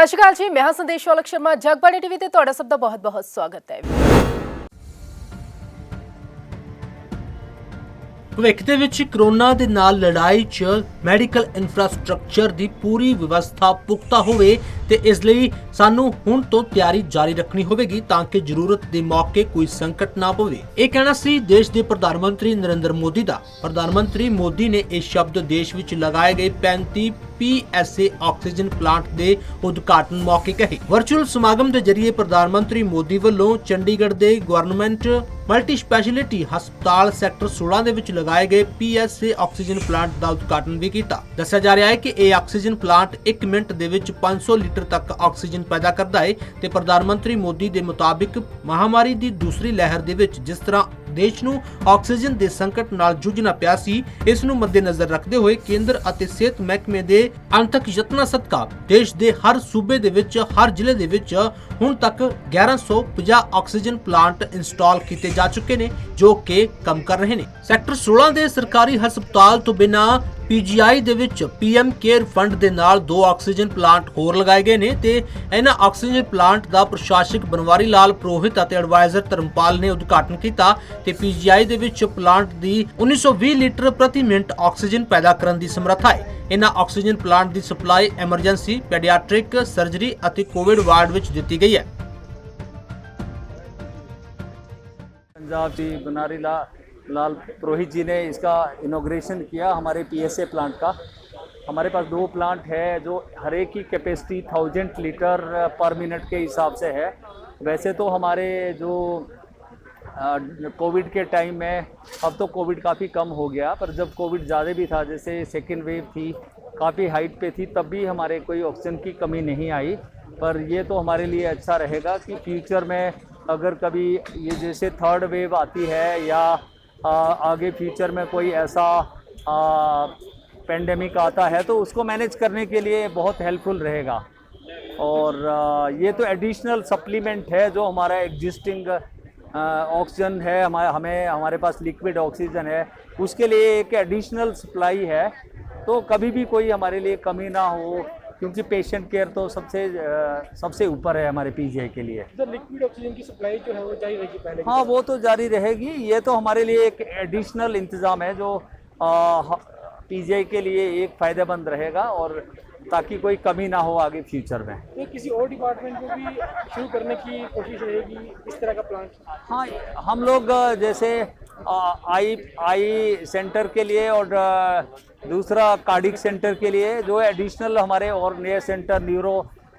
ਸਤਿ ਸ਼੍ਰੀ ਅਕਾਲ ਜੀ, मैं हाँ संदेश औलख शर्मा। जगबाणी टीवी ਤੇ ਤੁਹਾਡਾ ਸਭ ਦਾ ਬਹੁਤ-ਬਹੁਤ ਸਵਾਗਤ ਹੈ। ਭਵਿੱਖ ਦੇ ਵਿੱਚ ਕਰੋਨਾ ਦੇ ਨਾਲ ਲੜਾਈ 'ਚ ਮੈਡੀਕਲ ਇਨਫਰਾਸਟ੍ਰਕਚਰ ਦੀ ਪੂਰੀ ਵਿਵਸਥਾ ਪੁਖਤਾ ਹੋਵੇ ਤੇ ਇਸ ਲਈ ਸਾਨੂੰ ਹੁਣ ਤੋਂ ਤਿਆਰੀ ਜਾਰੀ ਰੱਖਣੀ ਹੋਵੇਗੀ ਤਾਂ ਕਿ ਜ਼ਰੂਰਤ ਦੇ ਮੌਕੇ ਕੋਈ ਸੰਕਟ ਨਾ ਪਵੇ। ਇਹ ਕਹਿਣਾ ਸੀ ਦੇਸ਼ ਦੇ ਪ੍ਰਧਾਨ ਮੰਤਰੀ ਨਰਿੰਦਰ ਮੋਦੀ ਦਾ। ਪ੍ਰਧਾਨ ਮੰਤਰੀ ਮੋਦੀ ਨੇ ਇਹ ਸ਼ਬਦ ਦੇਸ਼ ਵਿੱਚ ਲਗਾਏ ਗਏ 35 PSA ਆਕਸੀਜਨ ਪਲਾਂਟ ਦੇ ਉਦਘਾਟਨ ਮੌਕੇ ਕਹੇ। ਵਰਚੁਅਲ ਸਮਾਗਮ ਦੇ ਜ਼ਰੀਏ ਪ੍ਰਧਾਨ ਮੰਤਰੀ ਮੋਦੀ ਵੱਲੋਂ ਚੰਡੀਗੜ੍ਹ ਦੇ ਗਵਰਨਮੈਂਟ ਮਲਟੀ ਸਪੈਸ਼ਲਿਟੀ ਹਸਪਤਾਲ ਸੈਕਟਰ 16 ਦੇ ਵਿੱਚ ਲਗਾਏ ਗਏ PSA ਆਕਸੀਜਨ ਪਲਾਂਟ ਦਾ ਉਦਘਾਟਨ ਵੀ ਕੀਤਾ। ਦੱਸਿਆ ਜਾ ਰਿਹਾ ਹੈ ਕਿ ਇਹ ਆਕਸੀਜਨ ਪਲਾਂਟ 1 ਮਿੰਟ ਦੇ ਵਿੱਚ 500 ਲੀਟਰ ਤੱਕ ਆਕਸੀਜਨ ਪੈਦਾ ਕਰਦਾ ਹੈ ਤੇ ਪ੍ਰਧਾਨ ਮੰਤਰੀ ਮੋਦੀ ਦੇ ਮੁਤਾਬਿਕ ਮਹਾਮਾਰੀ ਦੀ ਦੂਸਰੀ ਲਹਿਰ ਦੇ ਵਿੱਚ ਜਿਸ ਤਰ੍ਹਾਂ ਦੇਸ਼ ਨੂੰ ਆਕਸੀਜਨ ਦੇ ਸੰਕਟ ਨਾਲ ਜੂਝਣਾ ਪਿਆ ਸੀ, ਇਸ ਨੂੰ ਮੱਦੇਨਜ਼ਰ ਰੱਖਦੇ ਹੋਏ ਕੇਂਦਰ ਅਤੇ ਸਿਹਤ ਮਹਿਕਮੇ ਦੇ ਅੰਤਕ ਯਤਨਾਂ ਸਦਕਾ ਦੇਸ਼ ਦੇ ਹਰ ਸੂਬੇ ਦੇ ਵਿੱਚ ਹਰ ਜ਼ਿਲ੍ਹੇ ਦੇ ਵਿੱਚ ਹੁਣ ਤੱਕ 1150 ਆਕਸੀਜਨ ਪਲਾਂਟ ਇੰਸਟਾਲ ਕੀਤੇ ਜਾ ਚੁੱਕੇ ਨੇ ਜੋ ਕਿ ਕੰਮ ਕਰ ਰਹੇ ਨੇ। ਸੈਕਟਰ 16 ਦੇ ਸਰਕਾਰੀ ਹਸਪਤਾਲ ਤੋਂ ਬਿਨਾਂ PGI ਦੇ ਵਿੱਚ PM ਕੇਅਰ ਫੰਡ ਦੇ ਨਾਲ 2 ਆਕਸੀਜਨ ਪਲਾਂਟ ਹੋਰ ਲਗਾਏ ਗਏ ਨੇ ਤੇ ਇਹਨਾਂ ਆਕਸੀਜਨ ਪਲਾਂਟ ਦਾ ਪ੍ਰਸ਼ਾਸਕ ਬਨਵਾਰੀ ਲਾਲ ਪ੍ਰੋਹਿਤ ਅਤੇ ਐਡਵਾਈਜ਼ਰ ਧਰਮਪਾਲ ਨੇ ਉਦਘਾਟਨ ਕੀਤਾ ਤੇ PGI ਦੇ ਵਿੱਚ ਪਲਾਂਟ ਦੀ 1920 ਲੀਟਰ ਪ੍ਰਤੀ ਮਿੰਟ ਆਕਸੀਜਨ ਪੈਦਾ ਕਰਨ ਦੀ ਸਮਰੱਥਾ ਹੈ। ਇਹਨਾਂ ਆਕਸੀਜਨ ਪਲਾਂਟ ਦੀ ਸਪਲਾਈ ਐਮਰਜੈਂਸੀ, ਪੈਡੀਆਟ੍ਰਿਕ ਸਰਜਰੀ ਅਤੇ ਕੋਵਿਡ ਵਾਰਡ ਵਿੱਚ ਦਿੱਤੀ ਗਈ ਹੈ। पंजाब जी बनवारी लाल पुरोहित जी ने इसका इनॉग्रेशन किया हमारे PSA प्लांट का। हमारे पास 2 प्लांट है जो हर एक की कैपेसिटी 1000 लीटर पर मिनट के हिसाब से है। वैसे तो हमारे जो कोविड के टाइम में, अब तो कोविड काफ़ी कम हो गया, पर जब कोविड ज़्यादा भी था, जैसे सेकेंड वेव थी, काफ़ी हाइट पे थी, तब भी हमारे कोई ऑक्सीजन की कमी नहीं आई। पर ये तो हमारे लिए अच्छा रहेगा कि फ्यूचर में अगर कभी ये जैसे थर्ड वेव आती है या आगे फ्यूचर में कोई ऐसा पेंडेमिक आता है तो उसको मैनेज करने के लिए बहुत हेल्पफुल रहेगा। और ये तो एडिशनल सप्लीमेंट है जो हमारा एग्जिस्टिंग ऑक्सीजन है, हमारे पास लिक्विड ऑक्सीजन है, उसके लिए एक एडिशनल सप्लाई है। तो कभी भी कोई हमारे लिए कमी ना हो, क्योंकि पेशेंट केयर तो सबसे ऊपर है हमारे PGI के लिए। तो लिक्विड ऑक्सीजन की सप्लाई जो है वो जारी रहेगी पहले? हाँ, वो तो जारी रहेगी। ये तो हमारे लिए एक एडिशनल इंतज़ाम है जो PGI के लिए एक फ़ायदेमंद रहेगा और ताकि कोई कमी ना हो आगे फ्यूचर में। तो किसी और डिपार्टमेंट को भी शुरू करने की कोशिश रहेगी इस तरह का प्लांट? हाँ, हम लोग जैसे आई सेंटर के लिए और दूसरा कार्डिक सेंटर के लिए जो एडिशनल हमारे और नए सेंटर न्यूरो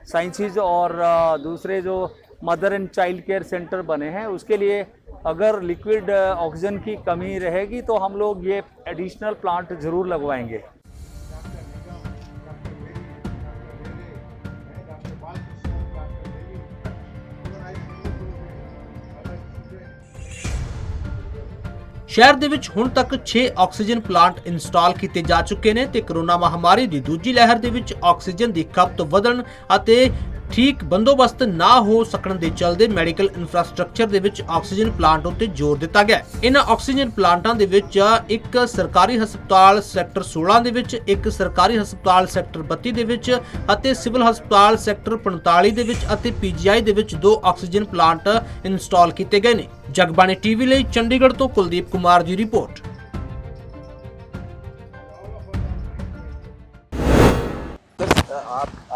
साइंसेज और दूसरे जो mother and child care centre बने हैं, उसके लिए अगर लिक्विड ऑक्सीजन की कमी रहेगी तो हम लोग ये एडिशनल प्लांट ज़रूर लगवाएंगे। ਸ਼ਹਿਰ ਦੇ ਵਿੱਚ ਹੁਣ ਤੱਕ 6 ਆਕਸੀਜਨ ਪਲਾਂਟ ਇੰਸਟਾਲ ਕੀਤੇ ਜਾ ਚੁੱਕੇ ਨੇ ਤੇ ਕਰੋਨਾ ਮਹਾਮਾਰੀ ਦੀ ਦੂਜੀ ਲਹਿਰ ਦੇ ਵਿੱਚ ਆਕਸੀਜਨ ਦੀ ਖਪਤ ਵਧਣ ਅਤੇ ਠੀਕ ਬੰਦੋਬਸਤ ਨਾ ਹੋ ਸਕਣ ਦੇ ਚਲਦੇ ਮੈਡੀਕਲ ਇਨਫਰਾਸਟ੍ਰਕਚਰ ਦੇ ਵਿੱਚ ਆਕਸੀਜਨ ਪਲਾਂਟ ਉੱਤੇ ਜ਼ੋਰ ਦਿੱਤਾ ਗਿਆ। ਇਹਨਾਂ ਆਕਸੀਜਨ ਪਲਾਂਟਾਂ ਦੇ ਵਿੱਚ ਇੱਕ ਸਰਕਾਰੀ ਹਸਪਤਾਲ ਸੈਕਟਰ 16 ਦੇ ਵਿੱਚ, ਇੱਕ ਸਰਕਾਰੀ ਹਸਪਤਾਲ ਸੈਕਟਰ 32 ਦੇ ਵਿੱਚ ਅਤੇ ਸਿਵਲ ਹਸਪਤਾਲ ਸੈਕਟਰ 45 ਦੇ ਵਿੱਚ ਅਤੇ PGI ਦੇ ਵਿੱਚ 2 ਆਕਸੀਜਨ ਪਲਾਂਟ ਇੰਸਟਾਲ ਕੀਤੇ ਗਏ ਨੇ। ਜਗਬਾਣੀ ਟੀਵੀ ਲਈ ਚੰਡੀਗੜ੍ਹ ਤੋਂ ਕੁਲਦੀਪ ਕੁਮਾਰ ਦੀ ਰਿਪੋर्ट।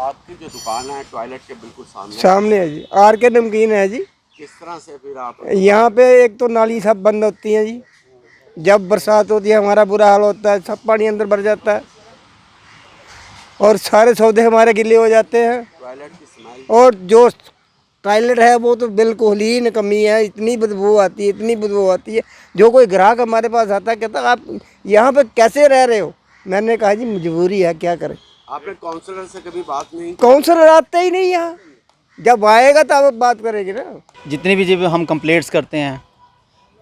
आपकी जो दुकान है टॉयलेट के बिल्कुल सामने है जी। RK नमकीन है जी। किस तरह से फिर आप यहाँ पे एक तो नाली सब बंद होती है जी, जब बरसात होती है हमारा बुरा हाल होता है, सब पानी अंदर भर जाता है और सारे सौदे हमारे गिले हो जाते हैं। टॉयलेट की स्मेल और जो टॉयलेट है वो तो बिल्कुल ही कमी है, इतनी बदबू आती है, इतनी बदबू आती है। जो कोई ग्राहक हमारे पास आता है कहता है आप यहाँ पे कैसे रह रहे हो? मैंने कहा जी मजबूरी है, क्या करें। आपने काउंसलर से कभी बात नहीं? काउंसलर आते ही नहीं यहाँ, जब आएगा तब बात करेंगे ना। जितनी भी जब हम कंप्लेंट्स करते हैं,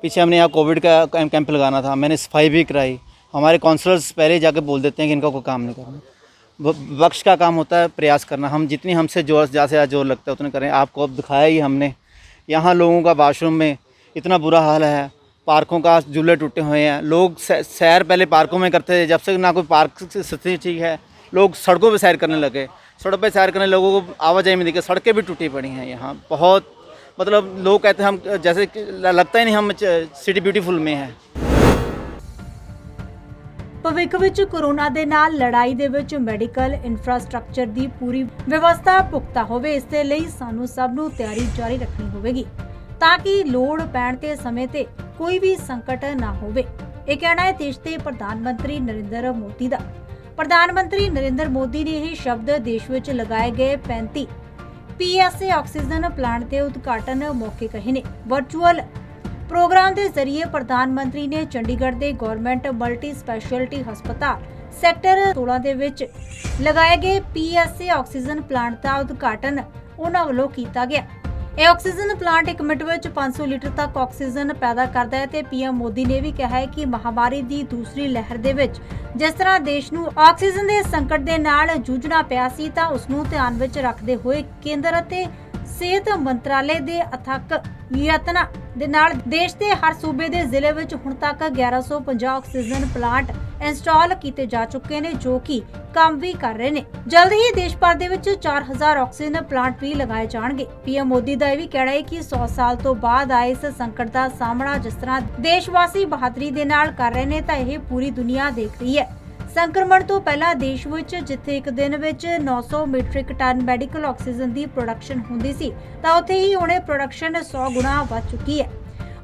पीछे हमने यहाँ कोविड का कैंप लगाना था, मैंने सफाई भी कराई। हमारे काउंसलर्स पहले जाके बोल देते हैं कि इनका कोई काम नहीं करना। बख्श का काम होता है प्रयास करना, हम जितनी हमसे ज़्यादा से जोर लगता है उतने करें। आपको अब दिखाया ही हमने, यहाँ लोगों का वॉशरूम में इतना बुरा हाल है, पार्कों का झूले टूटे हुए हैं। लोग सैर पहले पार्कों में करते थे, जब से ना कोई पार्क स्थिति ठीक है लोग सड़कों पे सैर करने लगे। सड़क पे सैर करने लोगों को आवाजाही में दिक्कत, सड़कें भी टूटी पड़ी हैं यहाँ बहुत, मतलब लोग कहते हैं हम जैसे कि लगता ही नहीं हम सिटी ब्यूटीफुल में हैं। ਭਵਿੱਖ ਵਿੱਚ ਕੋਰੋਨਾ ਦੇ ਨਾਲ ਲੜਾਈ ਦੇ ਵਿੱਚ ਮੈਡੀਕਲ ਇਨਫਰਾਸਟ੍ਰਕਚਰ ਦੀ ਪੂਰੀ ਵਿਵਸਥਾ ਪੁਖਤਾ ਹੋਵੇ, ਇਸ ਦੇ ਲਈ ਸਾਨੂੰ ਸਭ ਨੂੰ ਤਿਆਰੀ ਜਾਰੀ ਰੱਖਣੀ ਹੋਵੇਗੀ ਤਾਂ ਕਿ ਲੋੜ ਪੈਣ ਤੇ ਸਮੇਂ ਤੇ ਕੋਈ ਵੀ ਸੰਕਟ ਨਾ ਹੋਵੇ। ਇਹ ਕਹਿਣਾ ਹੈ ਦੇਸ਼ ਦੇ ਪ੍ਰਧਾਨ ਮੰਤਰੀ ਨਰਿੰਦਰ ਮੋਦੀ ਦਾ। ਪ੍ਰਧਾਨ ਮੰਤਰੀ ਨਰਿੰਦਰ ਮੋਦੀ ਨੇ ਇਹ ਸ਼ਬਦ ਦੇਸ਼ ਵਿੱਚ ਲਗਾਏ ਗਏ 35 PSA ਆਕਸੀਜਨ ਪਲਾਂਟ ਦੇ ਉਦਘਾਟਨ ਮੌਕੇ ਕਹੇ ਨੇ। ਵਰਚੁਅਲ ਪ੍ਰੋਗਰਾਮ ਦੇ ਜ਼ਰੀਏ ਪ੍ਰਧਾਨ ਮੰਤਰੀ ਨੇ ਚੰਡੀਗੜ੍ਹ ਦੇ ਗਵਰਨਮੈਂਟ ਮਲਟੀ ਸਪੈਸ਼ਲਿਟੀ ਹਸਪਤਾਲ ਸੈਕਟਰ 16 ਦੇ ਵਿੱਚ ਲਗਾਏ ਗਏ PSA ਆਕਸੀਜਨ ਪਲਾਂਟ ਦਾ ਉਦਘਾਟਨ ਉਹਨਾਂ ਵੱਲੋਂ ਕੀਤਾ ਗਿਆ। ਇਹ ਆਕਸੀਜਨ ਪਲਾਂਟ 1 ਮਿੰਟ ਵਿੱਚ 500 ਲੀਟਰ ਤੱਕ ਆਕਸੀਜਨ ਪੈਦਾ ਕਰਦਾ ਹੈ ਤੇ PM ਮੋਦੀ ਨੇ ਵੀ ਕਿਹਾ ਹੈ ਕਿ ਮਹਾਮਾਰੀ ਦੀ ਦੂਸਰੀ ਲਹਿਰ ਦੇ ਵਿੱਚ ਜਿਸ ਤਰ੍ਹਾਂ ਦੇਸ਼ ਨੂੰ ਆਕਸੀਜਨ ਦੇ ਸੰਕਟ ਦੇ ਨਾਲ ਜੂਝਣਾ ਪਿਆ ਸੀ ਤਾਂ ਉਸ ਨੂੰ ਧਿਆਨ ਵਿੱਚ ਰੱਖਦੇ ਹੋਏ ਕੇਂਦਰ ਅਤੇ ਸਿਹਤ ਮੰਤਰਾਲੇ ਦੇ ਅਥੱਕ ਯਤਨਾਂ ਦੇ ਨਾਲ ਦੇਸ਼ ਦੇ ਹਰ ਸੂਬੇ ਦੇ ਜ਼ਿਲ੍ਹੇ ਵਿੱਚ ਹੁਣ ਤੱਕ 1150 ਆਕਸੀਜਨ ਪਲਾਂਟ ਇੰਸਟਾਲ ਕੀਤੇ ਜਾ ਚੁੱਕੇ ਨੇ ਜੋ ਕਿ ਕੰਮ ਵੀ ਕਰ ਰਹੇ ਨੇ। ਜਲਦ ਹੀ ਦੇਸ਼ ਭਰ ਦੇ ਵਿੱਚ 4000 ਆਕਸੀਜਨ ਪਲਾਂਟ ਵੀ ਲਗਾਏ ਜਾਣਗੇ। PM ਮੋਦੀ ਦਾ ਇਹ ਵੀ ਕਹਿਣਾ ਹੈ ਕਿ 100 ਸਾਲ ਤੋਂ ਬਾਅਦ ਆਏ ਇਸ ਸੰਕਟ ਦਾ ਸਾਹਮਣਾ ਜਿਸ ਤਰ੍ਹਾਂ ਦੇਸ਼ਵਾਸੀ ਬਹਾਦਰੀ ਦੇ ਨਾਲ ਕਰ ਰਹੇ ਨੇ ਤਾਂ ਇਹ ਪੂਰੀ ਦੁਨੀਆ ਦੇਖ ਰਹੀ ਹੈ। ਸੰਕਰਮਣ ਤੋਂ ਪਹਿਲਾਂ ਦੇਸ਼ ਵਿੱਚ ਜਿੱਥੇ ਇੱਕ ਦਿਨ ਵਿੱਚ 900 ਮੀਟ੍ਰਿਕ ਟਨ ਮੈਡੀਕਲ ਆਕਸੀਜਨ ਦੀ ਪ੍ਰੋਡਕਸ਼ਨ ਹੁੰਦੀ ਸੀ ਤਾਂ ਉੱਥੇ ਹੀ ਹੁਣੇ ਪ੍ਰੋਡਕਸ਼ਨ 100 ਗੁਣਾ ਵੱਧ ਚੁੱਕੀ ਹੈ।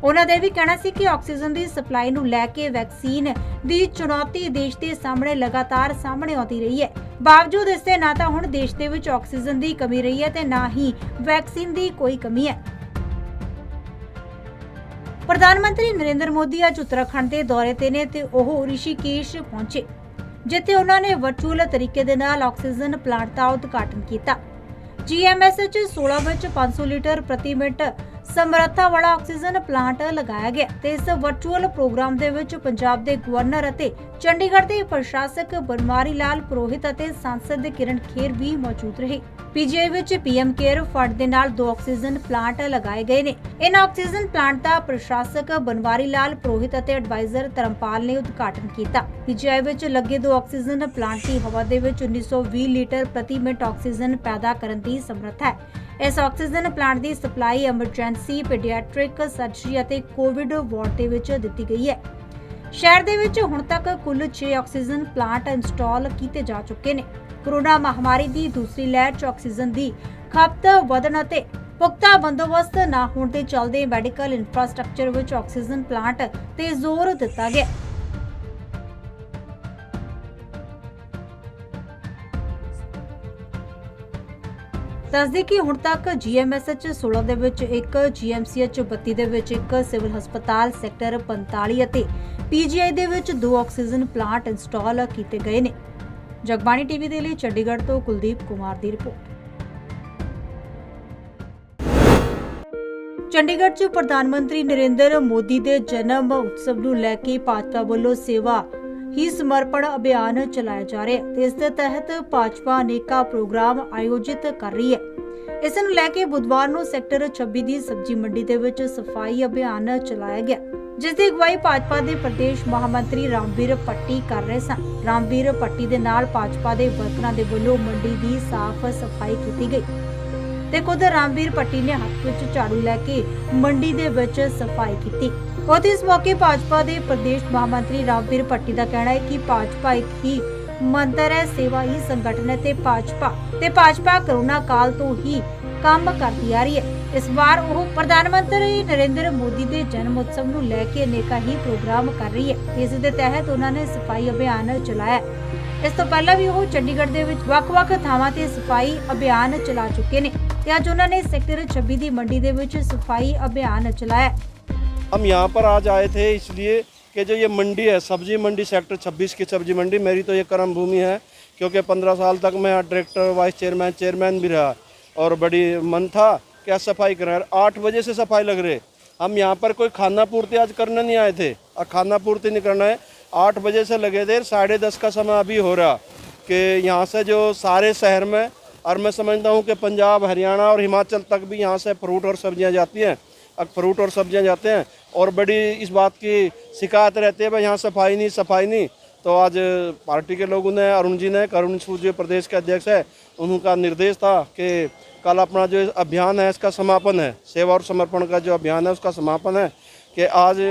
ਉਹਨਾਂ ਦਾ ਵੀ ਕਹਿਣਾ ਸੀ ਕਿ ਆਕਸੀਜਨ ਦੀ ਸਪਲਾਈ ਨੂੰ ਲੈ ਕੇ ਵੈਕਸੀਨ ਦੀ ਚੁਣੌਤੀ ਦੇਸ਼ ਦੇ ਸਾਹਮਣੇ ਲਗਾਤਾਰ ਸਾਹਮਣੇ ਆਉਂਦੀ ਰਹੀ ਹੈ। ਬਾਵਜੂਦ ਇਸ ਦੇ ਨਾ ਤਾਂ ਹੁਣ ਦੇਸ਼ ਦੇ ਵਿੱਚ ਆਕਸੀਜਨ ਦੀ ਕਮੀ ਰਹੀ ਹੈ ਤੇ ਨਾ ਹੀ ਵੈਕਸੀਨ ਦੀ ਕੋਈ ਕਮੀ ਹੈ। ਪ੍ਰਧਾਨ ਮੰਤਰੀ ਨਰਿੰਦਰ ਮੋਦੀ ਅੱਜ ਉੱਤਰਾਖੰਡ ਦੇ ਦੌਰੇ ਤੇ ਨੇ ਤੇ ਉਹ ਰਿਸ਼ੀਕੇਸ਼ ਪਹੁੰਚੇ ਜਿੱਥੇ ਉਹਨਾਂ ਨੇ ਵਰਚੁਅਲ ਤਰੀਕੇ ਦੇ ਨਾਲ ਆਕਸੀਜਨ ਪਲਾਂਟ ਦਾ ਉਦਘਾਟਨ ਕੀਤਾ। GMSH 16 ਵਿੱਚ 500 ਲੀਟਰ ਪ੍ਰਤੀ ਮਿੰਟ ਸਮਰੱਥਾ ਵਾਲਾ ਆਕਸੀਜਨ ਪਲਾਂਟ ਲਗਾਇਆ ਗਿਆ ਤੇ ਇਸ ਵਰਚੁਅਲ ਪ੍ਰੋਗਰਾਮ ਦੇ ਵਿੱਚ ਪੰਜਾਬ ਦੇ ਗਵਰਨਰ ਅਤੇ ਚੰਡੀਗੜ੍ਹ ਦੇ ਪ੍ਰਸ਼ਾਸਕ ਬਨਵਾਰੀ ਲਾਲ ਪੁਰੋਹਿਤ ਅਤੇ ਸਾਂਸਦ ਕਿਰਨ ਖੇਰ ਵੀ ਮੌਜੂਦ ਰਹੇ। PGI ਵਿੱਚ PM ਕੇਅਰ ਫੰਡ ਦੇ ਨਾਲ 2 ਆਕਸੀਜਨ ਪਲਾਂਟ ਲਗਾਏ ਗਏ ਨੇ। ਇਨ੍ਹਾਂ ਆਕਸੀਜਨ ਪਲਾਂਟ ਦਾ ਪ੍ਰਸ਼ਾਸਕ ਬਨਵਾਰੀ ਲਾਲ ਪੁਰੋਹਿਤ ਅਤੇ ਐਡਵਾਈਜ਼ਰ ਧਰਮਪਾਲ ਨੇ ਉਦਘਾਟਨ ਕੀਤਾ। PGI ਵਿੱਚ ਲੱਗੇ 2 ਆਕਸੀਜਨ ਪਲਾਂਟ ਦੀ ਹਵਾ ਦੇ ਵਿੱਚ 1920 ਲੀਟਰ ਪ੍ਰਤੀ ਮਿੰਟ ਆਕਸੀਜਨ ਪੈਦਾ ਕਰਨ ਦੀ ਸਮਰੱਥਾ ਹੈ। ਇਸ ਆਕਸੀਜਨ ਪਲਾਂਟ ਦੀ ਸਪਲਾਈ ਐਮਰਜੈਂਸੀ, ਪੀਡੀਆਟ੍ਰਿਕ ਸਰਜਰੀ ਅਤੇ ਕੋਵਿਡ ਵਾਰਡ ਦੇ ਵਿੱਚ ਦਿੱਤੀ ਗਈ ਹੈ। ਸ਼ਹਿਰ ਦੇ ਵਿੱਚ ਹੁਣ ਤੱਕ ਕੁੱਲ 6 ਆਕਸੀਜਨ ਪਲਾਂਟ ਇੰਸਟਾਲ ਕੀਤੇ ਜਾ ਚੁੱਕੇ ਨੇ। ਕੋਰੋਨਾ ਮਹਾਮਾਰੀ ਦੀ ਦੂਸਰੀ ਲਹਿਰ 'ਚ ਆਕਸੀਜਨ ਦੀ ਖਪਤ ਵਧਣ ਅਤੇ ਪੁਖਤਾ ਬੰਦੋਬਸਤ ਨਾ ਹੋਣ ਦੇ ਚੱਲਦੇ ਮੈਡੀਕਲ ਇਨਫਰਾਸਟ੍ਰਕਚਰ ਵਿੱਚ ਆਕਸੀਜਨ ਪਲਾਂਟ ਤੇ ਜ਼ੋਰ ਦਿੱਤਾ ਗਿਆ। ਦੱਸਦੇ ਕਿ ਹੁਣ ਤੱਕ GMSH 16 ਦੇ ਵਿੱਚ 1, GMCH 32 ਦੇ ਵਿੱਚ 1, ਸਿਵਲ ਹਸਪਤਾਲ ਸੈਕਟਰ 45 ਅਤੇ PGI ਦੇ ਵਿੱਚ 2 ਆਕਸੀਜਨ ਪਲਾਂਟ ਇੰਸਟਾਲ ਕੀਤੇ ਗਏ ਨੇ। ਜਗਬਾਣੀ ਟੀਵੀ ਦੇ ਲਈ ਚੰਡੀਗੜ੍ਹ ਤੋਂ ਕੁਲਦੀਪ ਕੁਮਾਰ ਦੀ ਰਿਪੋਰਟ। ਚੰਡੀਗੜ੍ਹ 'ਚ ਪ੍ਰਧਾਨ ਮੰਤਰੀ ਨਰਿੰਦਰ ਮੋਦੀ ਦੇ ਜਨਮ ਉਤਸਵ ਨੂੰ ਲੈ ਕੇ ਭਾਜਪਾ ਵੱਲੋਂ ਸੇਵਾ ਹੀ ਸਮਰਪਣ ਅਭਿਆਨ ਚਲਾਇਆ ਜਾ ਰਿਹਾ ਹੈ ਤੇ ਇਸ ਦੇ ਤਹਿਤ ਭਾਜਪਾ ਅਨੇਕਾਂ ਪ੍ਰੋਗਰਾਮ ਆਯੋਜਿਤ ਕਰ ਰਹੀ ਹੈ। ਇਸ ਨੂੰ ਲੈ ਕੇ ਬੁੱਧਵਾਰ ਨੂੰ ਸੈਕਟਰ 26 ਦੀ ਸਬਜ਼ੀ ਮੰਡੀ ਦੇ ਵਿੱਚ ਸਫਾਈ ਅਭਿਆਨ ਚਲਾਇਆ ਗਿਆ ਜਿਸ ਦੀ ਅਗਵਾਈ ਭਾਜਪਾ ਦੇ ਪ੍ਰਦੇਸ਼ ਮਹਾਮੰਤਰੀ ਰਾਮਵੀਰ ਭੱਟੀ ਕਰ ਰਹੇ ਸਨ। ਰਾਮਵੀਰ ਭੱਟੀ ਦੇ ਨਾਲ ਭਾਜਪਾ ਦੇ ਵਰਕਰਾਂ ਦੇ ਵੱਲੋਂ ਮੰਡੀ ਦੀ ਸਾਫ਼ ਸਫਾਈ ਕੀਤੀ ਗਈ ਤੇ ਖੁਦ ਰਾਮਵੀਰ ਭੱਟੀ ਨੇ ਹੱਥ ਵਿੱਚ ਝਾੜੂ ਲੈ ਕੇ ਮੰਡੀ ਦੇ ਵਿੱਚ ਸਫਾਈ ਕੀਤੀ। ਉੱਥੇ ਇਸ ਮੌਕੇ ਭਾਜਪਾ ਦੇ ਪ੍ਰਦੇਸ਼ ਮਹਾਮੰਤਰੀ ਰਾਮਵੀਰ ਭੱਟੀ ਦਾ ਕਹਿਣਾ ਹੈ ਕਿ ਭਾਜਪਾ ਇੱਕ ਹੀ ਮੰਤਰ ਹੈ, ਸੇਵਾ ਹੀ ਸੰਗਠਨ ਹੈ ਤੇ ਭਾਜਪਾ ਕਰੋਨਾ ਕਾਲ ਤੋਂ ਹੀ ਕੰਮ ਕਰਦੀ ਆ ਰਹੀ ਹੈ। ਇਸ ਵਾਰ ਉਹ ਪ੍ਰਧਾਨ ਮੰਤਰੀ ਨਰਿੰਦਰ ਮੋਦੀ ਦੇ ਜਨਮ ਉਤਸਵ ਨੂੰ ਲੈ ਕੇ ਅਨੇਕਾਂ ਹੀ ਪ੍ਰੋਗਰਾਮ ਕਰ ਰਹੀ ਹੈ। ਇਸ ਦੇ ਤਹਿਤ ਉਹਨਾਂ ਨੇ ਸਫਾਈ ਅਭਿਆਨ ਚਲਾਇਆ। ਇਸ ਤੋਂ ਪਹਿਲਾਂ ਵੀ ਉਹ ਚੰਡੀਗੜ੍ਹ ਦੇ ਵਿੱਚ ਵੱਖ-ਵੱਖ ਥਾਵਾਂ ਤੇ ਸਫਾਈ ਅਭਿਆਨ ਚਲਾ ਚੁੱਕੇ ਨੇ ਤੇ ਅੱਜ ਉਹਨਾਂ ਨੇ ਸੈਕਟਰ 26 ਦੀ ਮੰਡੀ ਦੇ ਵਿੱਚ ਸਫਾਈ ਅਭਿਆਨ ਚਲਾਇਆ। हम यहाँ पर आज आए थे इसलिए कि जो ये मंडी है, सब्जी मंडी सेक्टर 26 की सब्जी मंडी, मेरी तो ये कर्म भूमि है क्योंकि 15 साल तक मैं डायरेक्टर, वाइस चेयरमैन भी रहा और बड़ी मन था क्या सफाई करें। 8 बजे से सफाई लग रहे। हम यहाँ पर कोई खाना पूर्ति आज करने नहीं आए थे और खाना पूर्ति नहीं करना है। 8 बजे से लगे थे, 10:30 का समय अभी हो रहा कि यहाँ से जो सारे शहर में, और मैं समझता हूँ कि पंजाब, हरियाणा और हिमाचल तक भी यहाँ से फ्रूट और सब्जियाँ जाती हैं, फ्रूट और सब्जियां जाते हैं और बड़ी इस बात की शिकायत रहती है भाई यहाँ सफाई नहीं। तो आज पार्टी के लोगों ने, अरुण जी ने, करुण सूद जो प्रदेश के अध्यक्ष है, उनका निर्देश था कि कल अपना जो अभियान है इसका समापन है, सेवा और समर्पण का जो अभियान है उसका समापन है, कि आज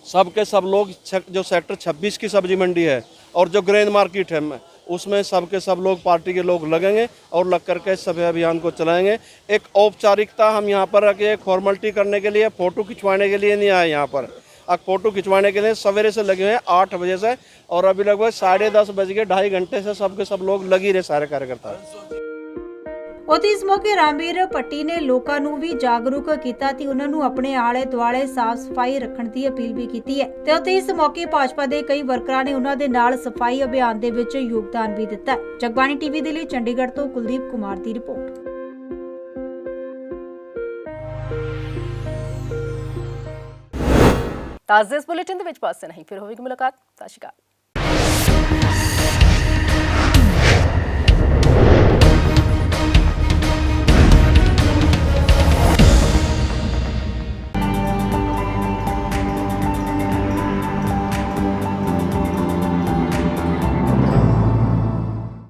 सब के सब लोग जो सेक्टर 26 की सब्जी मंडी है और जो ग्रेन मार्केट है उसमें सब के सब लोग पार्टी के लोग लगेंगे और लग करके इस सभी अभियान को चलाएंगे। एक औपचारिकता, हम यहाँ पर आके एक फॉर्मेलिटी करने के लिए, फ़ोटो खिंचवाने के लिए नहीं आए। यहाँ पर अब फ़ोटो खिंचवाने के लिए सवेरे से लगे हुए हैं 8 बजे से, और अभी लगभग 10:30 बज के 2.5 घंटे से सब के सब लोग लगी रहे, सारे कार्यकर्ता। ਉੱਥੇ ਇਸ ਮੌਕੇ ਰਾਮਵੀਰ ਪੱਟੀ ਨੇ ਲੋਕਾਂ ਨੂੰ ਵੀ ਜਾਗਰੂਕ ਕੀਤਾ ਤੇ ਉਹਨਾਂ ਨੂੰ ਆਪਣੇ ਆਲੇ ਦੁਆਲੇ ਸਾਫ਼ ਸਫਾਈ ਰੱਖਣ ਦੀ ਅਪੀਲ ਵੀ ਕੀਤੀ ਹੈ ਤੇ ਉੱਥੇ ਇਸ ਮੌਕੇ ਭਾਜਪਾ ਦੇ ਕਈ ਵਰਕਰਾਂ ਨੇ ਉਹਨਾਂ ਦੇ ਨਾਲ ਸਫਾਈ ਅਭਿਆਨ ਦੇ ਵਿੱਚ ਯੋਗਦਾਨ ਵੀ ਦਿੱਤਾ। ਜਗਬਾਣੀ ਟੀਵੀ ਦੇ ਲਈ ਚੰਡੀਗੜ੍ਹ ਤੋਂ ਕੁਲਦੀਪ ਕੁਮਾਰ ਦੀ ਰਿਪੋਰਟ। ਤਾਜ਼ੇ ਇਸ ਬੁਲੇਟਿਨ ਦੇ ਵਿੱਚ ਬਸ ਨਹੀਂ, ਫਿਰ ਹੋਵੇਗੀ ਮੁਲਾਕਾਤ। ਸਤਿ ਸ਼੍ਰੀ ਅਕਾਲ।